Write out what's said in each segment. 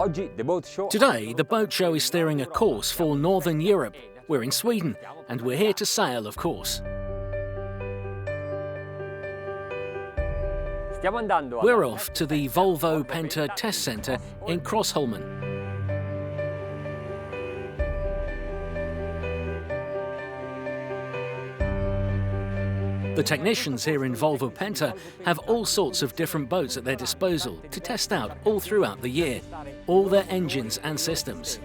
Today, the boat show is steering a course for Northern Europe. We're in Sweden, and we're here to sail, of course. We're off to the Volvo Penta test centre in Krossholmen. The technicians here in Volvo Penta have all sorts of different boats at their disposal to test out all throughout the year, all their engines and systems.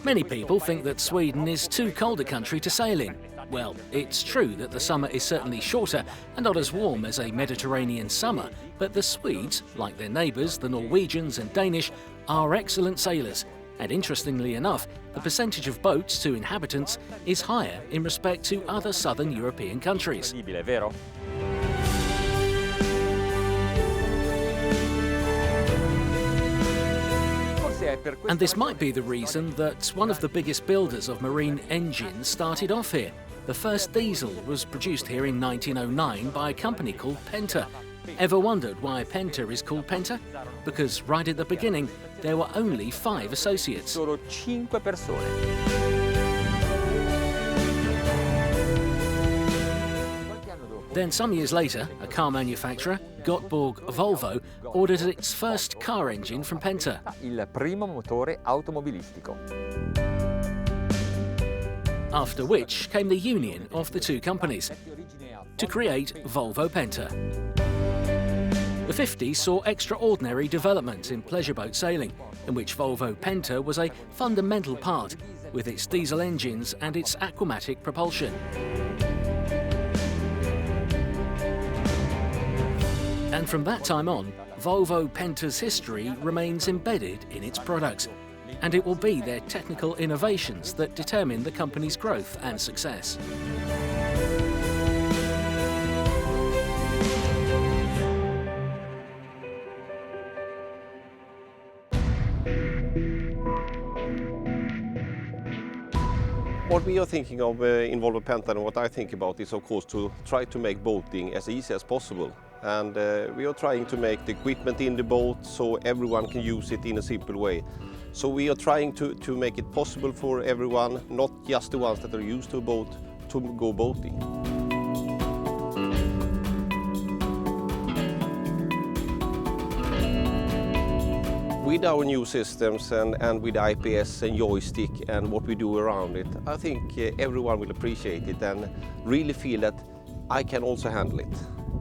Many people think that Sweden is too cold a country to sail in. Well, it's true that the summer is certainly shorter and not as warm as a Mediterranean summer, but the Swedes, like their neighbours, the Norwegians and Danish, are excellent sailors. And interestingly enough, the percentage of boats to inhabitants is higher in respect to other southern European countries. And this might be the reason that one of the biggest builders of marine engines started off here. The first diesel was produced here in 1909 by a company called Penta. Ever wondered why Penta is called Penta? Because right at the beginning, there were only 5 associates. Then some years later, a car manufacturer, Göteborg Volvo, ordered its first car engine from Penta. After which came the union of the two companies to create Volvo Penta. The 50s saw extraordinary development in pleasure boat sailing, in which Volvo Penta was a fundamental part, with its diesel engines and its aquamatic propulsion. And from that time on, Volvo Penta's history remains embedded in its products, and it will be their technical innovations that determine the company's growth and success. What we are thinking of in Volvo Penta and what I think about is of course to try to make boating as easy as possible. And we are trying to make the equipment in the boat so everyone can use it in a simple way. So we are trying to make it possible for everyone, not just the ones that are used to a boat, to go boating. With our new systems and with IPS and joystick and what we do around it, I think everyone will appreciate it and really feel that I can also handle it.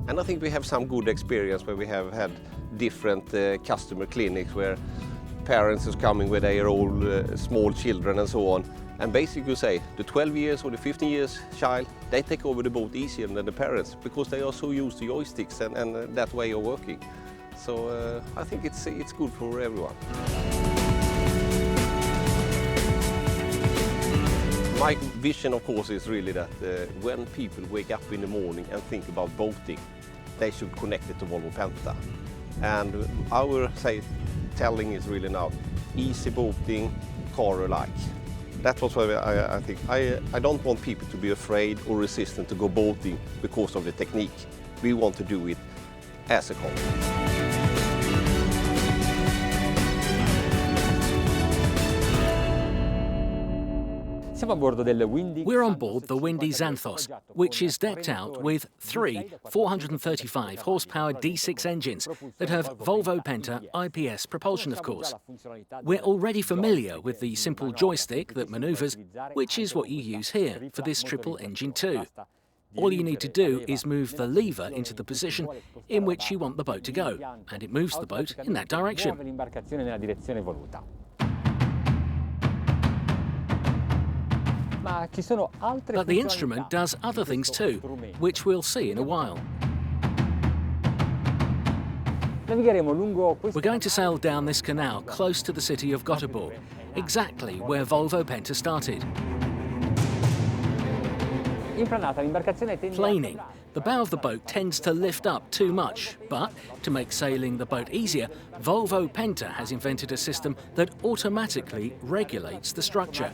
And I think we have some good experience where we have had different customer clinics where parents is coming with their old small children and so on. And basically say the 12 years or the 15 years child, they take over the boat easier than the parents because they are so used to joysticks and that way of working. So I think it's good for everyone. My vision, of course, is really that when people wake up in the morning and think about boating, they should connect it to Volvo Penta. And our telling is really now, easy boating, car-alike. That's what I think. I don't want people to be afraid or resistant to go boating because of the technique. We want to do it as a car. We're on board the Windy Xanthos, which is decked out with 3 435 horsepower D6 engines that have Volvo Penta IPS propulsion, of course. We're already familiar with the simple joystick that manoeuvres, which is what you use here for this triple engine too. All you need to do is move the lever into the position in which you want the boat to go, and it moves the boat in that direction. But the instrument does other things too, which we'll see in a while. We're going to sail down this canal close to the city of Göteborg, exactly where Volvo Penta started. Planing. The bow of the boat tends to lift up too much, but to make sailing the boat easier, Volvo Penta has invented a system that automatically regulates the structure.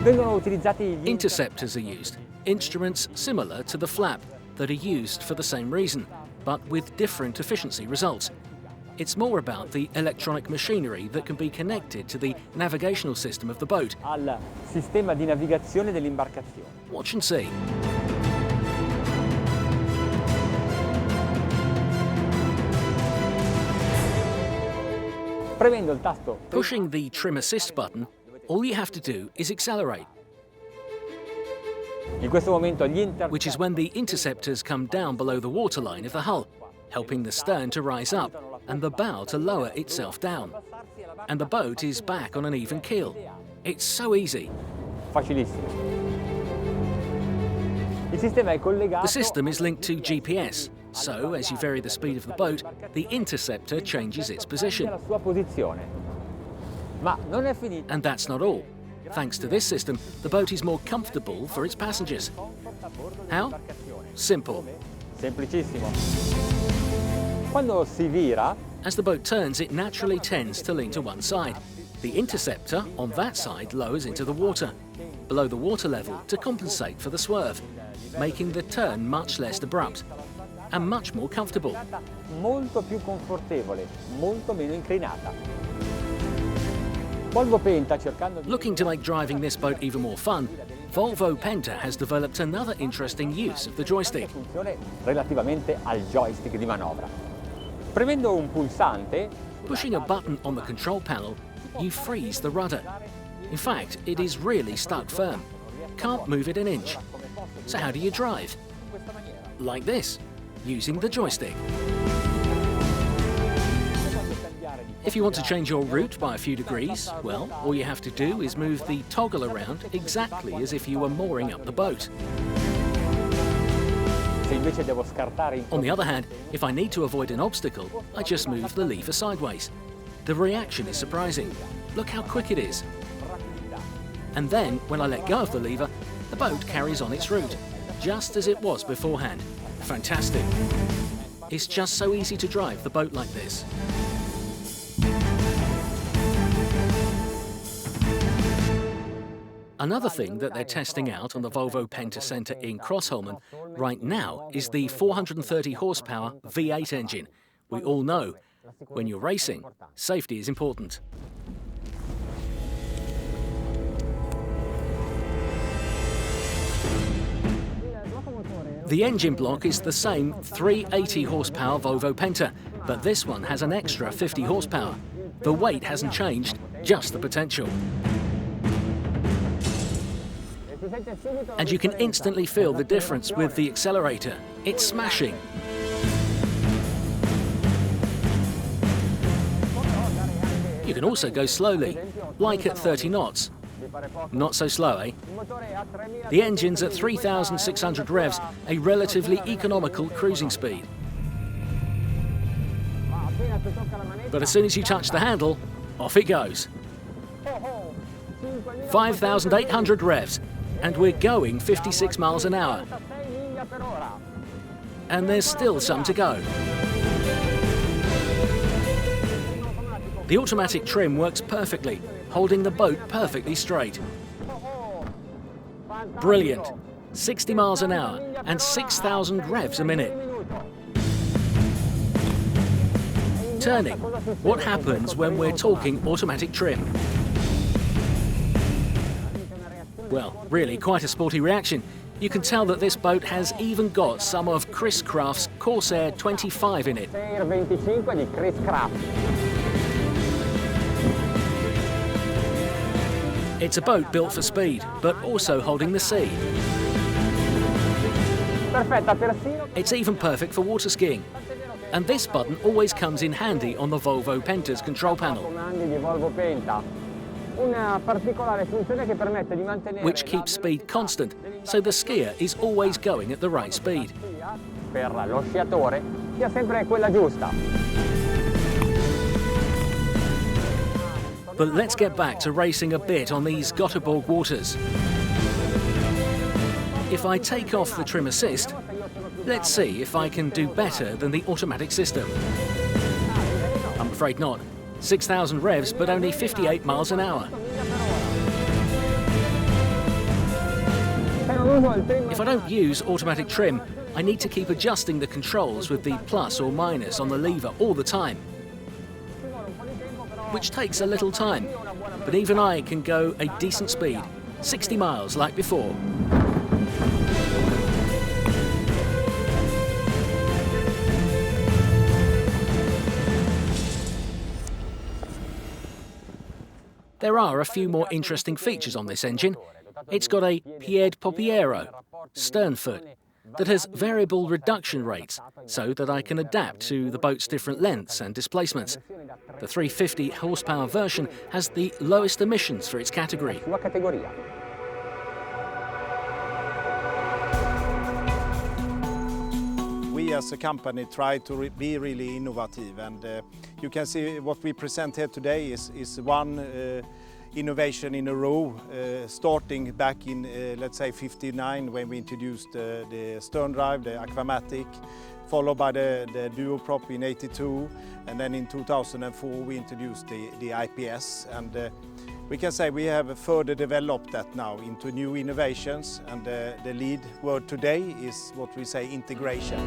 Vengono utilizzati gli Interceptors are used, instruments similar to the flap that are used for the same reason, but with different efficiency results. It's more about the electronic machinery that can be connected to the navigational system of the boat. al sistema di navigazione dell'imbarcazione. Watch and see. Premendo il tasto Pushing the trim assist button, all you have to do is accelerate, in questo momento gli which is when the interceptors come down below the waterline of the hull, helping the stern to rise up and the bow to lower itself down. And the boat is back on an even keel. It's so easy. facilissimo. Il sistema è collegato. The system is linked to GPS, so as you vary the speed of the boat, the interceptor changes its position. La sua posizione. Ma non è finito. And that's not all. Thanks to this system, the boat is more comfortable for its passengers. How? Simple. Semplicissimo. Quando si vira, As the boat turns, it naturally tends to lean to one side. The interceptor on that side lowers into the water, below the water level to compensate for the swerve, making the turn much less abrupt and much more comfortable. molto più confortevole, molto meno inclinata. Volvo Penta, cercando di Looking to make driving this boat even more fun, Volvo Penta has developed another interesting use of the joystick. funzione relativamente al joystick di manovra. Premendo un pulsante, Pushing a button on the control panel, you freeze the rudder. In fact, it is really stuck firm. Can't move it an inch. So how do you drive? Like this, using the joystick. If you want to change your route by a few degrees, well, all you have to do is move the toggle around exactly as if you were mooring up the boat. se invece devo scartare in On the other hand, if I need to avoid an obstacle, I just move the lever sideways. The reaction is surprising. Look how quick it is. And then, when I let go of the lever, the boat carries on its route, just as it was beforehand. Fantastic. It's just so easy to drive the boat like this. Another thing that they're testing out on the Volvo Penta Centre in Crossholmen right now is the 430 horsepower V8 engine. We all know, when you're racing, safety is important. The engine block is the same 380 horsepower Volvo Penta, but this one has an extra 50 horsepower. The weight hasn't changed, just the potential. And you can instantly feel the difference with the accelerator. It's smashing. You can also go slowly, like at 30 knots. Not so slow, eh? The engine's at 3,600 revs, a relatively economical cruising speed. But as soon as you touch the handle, off it goes. 5,800 revs, and we're going 56 miles an hour. And there's still some to go. The automatic trim works perfectly, holding the boat perfectly straight. Brilliant. 60 miles an hour and 6,000 revs a minute. Turning. What happens when we're talking automatic trim? Well, really quite a sporty reaction. You can tell that this boat has even got some of Chris Craft's Corsair 25 in it. 25 di Chris Craft. It's a boat built for speed, but also holding the sea. Perfetta persino. It's even perfect for water skiing. And this button always comes in handy on the Volvo Penta's control panel, Comandi di Volvo Penta. Una particolare funzione che permette di mantenere which keeps speed constant, so the skier is always going at the right speed. per lo sciatore sia sempre quella giusta. But let's get back to racing a bit on these Göteborg waters. If I take off the trim assist, let's see if I can do better than the automatic system. I'm afraid not. 6,000 revs, but only 58 miles an hour. If I don't use automatic trim, I need to keep adjusting the controls with the plus or minus on the lever all the time, which takes a little time, but even I can go a decent speed, 60 miles like before. There are a few more interesting features on this engine. It's got a pied poppiero, stern foot, that has variable reduction rates so that I can adapt to the boat's different lengths and displacements. The 350 horsepower version has the lowest emissions for its category. We as a company try to be really innovative, and you can see what we present here today is one innovation in a row, starting back in, let's say, 59 when we introduced the stern drive, the Aquamatic, followed by the duoprop in 82, and then in 2004 we introduced the IPS. And we can say we have further developed that now into new innovations, and the lead word today is what we say integration.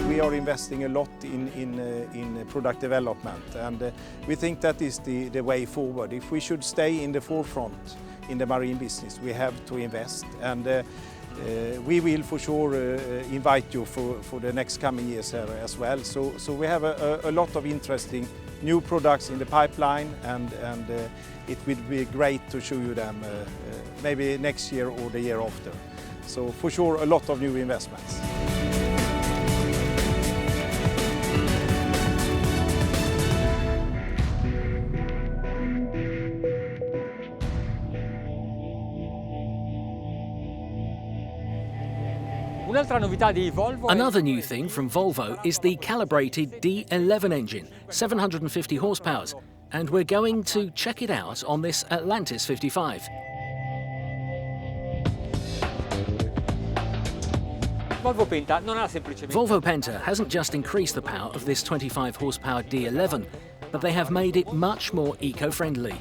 We are investing a lot in product development, and we think that is the way forward. If we should stay in the forefront in the marine business, we have to invest, and we will for sure invite you for the next coming years as well. So we have a lot of interesting new products in the pipeline, and it will be great to show you them maybe next year or the year after. So for sure a lot of new investments. Another new thing from Volvo is the calibrated D11 engine, 750 horsepower, and we're going to check it out on this Atlantis 55. Volvo Penta hasn't just increased the power of this 25 horsepower D11, but they have made it much more eco-friendly.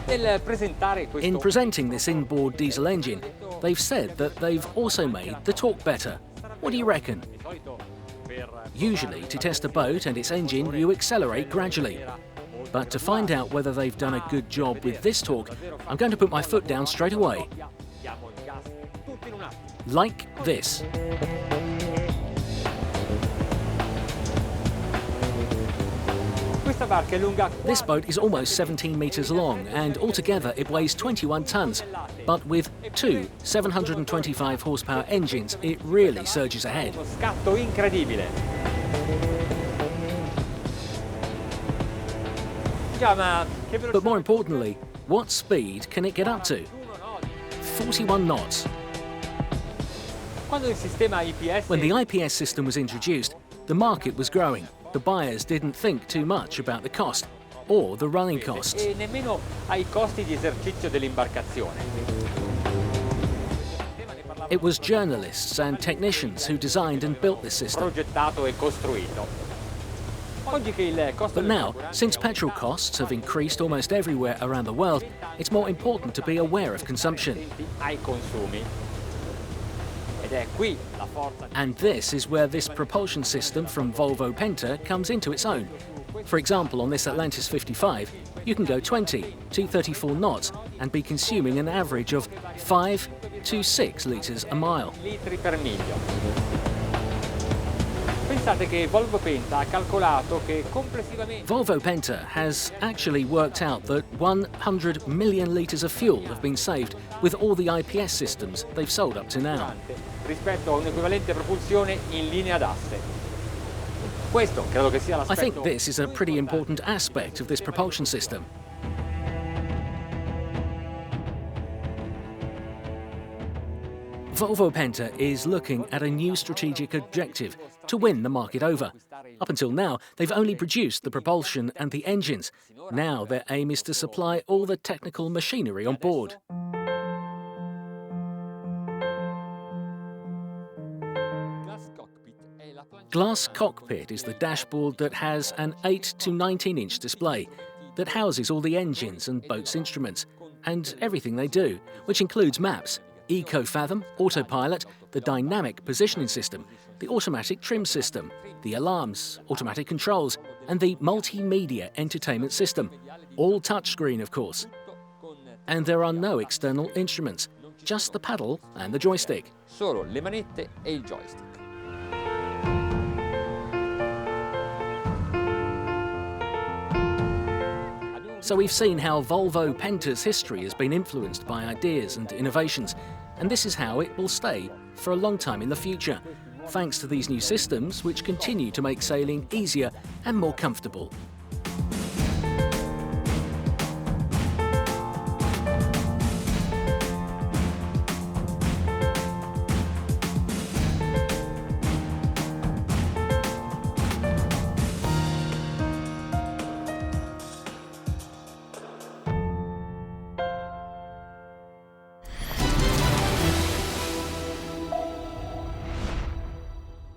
In presenting this inboard diesel engine, they've said that they've also made the torque better. What do you reckon? Usually, to test a boat and its engine, you accelerate gradually. But to find out whether they've done a good job with this torque, I'm going to put my foot down straight away. Like this. This boat is almost 17 meters long, and altogether it weighs 21 tons. But with two 725 horsepower engines, it really surges ahead. But more importantly, what speed can it get up to? 41 knots. When the IPS system was introduced, the market was growing. The buyers didn't think too much about the cost or the running costs. It was journalists and technicians who designed and built this system. But now, since petrol costs have increased almost everywhere around the world, it's more important to be aware of consumption. And this is where this propulsion system from Volvo Penta comes into its own. For example, on this Atlantis 55, you can go 20 to 34 knots and be consuming an average of 5 to 6 litres a mile. Volvo Penta has actually worked out that 100 million litres of fuel have been saved with all the IPS systems they've sold up to now. I think this is a pretty important aspect of this propulsion system. Volvo Penta is looking at a new strategic objective to win the market over. Up until now, they've only produced the propulsion and the engines. Now their aim is to supply all the technical machinery on board. Glass Cockpit is the dashboard that has an 8 to 19-inch display. that houses all the engines and boat's instruments, and everything they do, which includes maps, Eco-Fathom, autopilot, the dynamic positioning system, the automatic trim system, the alarms, automatic controls, and the multimedia entertainment system, all touchscreen of course. And there are no external instruments, just the paddle and the joystick. Solo le manette e il joystick. So we've seen how Volvo Penta's history has been influenced by ideas and innovations, and this is how it will stay for a long time in the future, thanks to these new systems which continue to make sailing easier and more comfortable.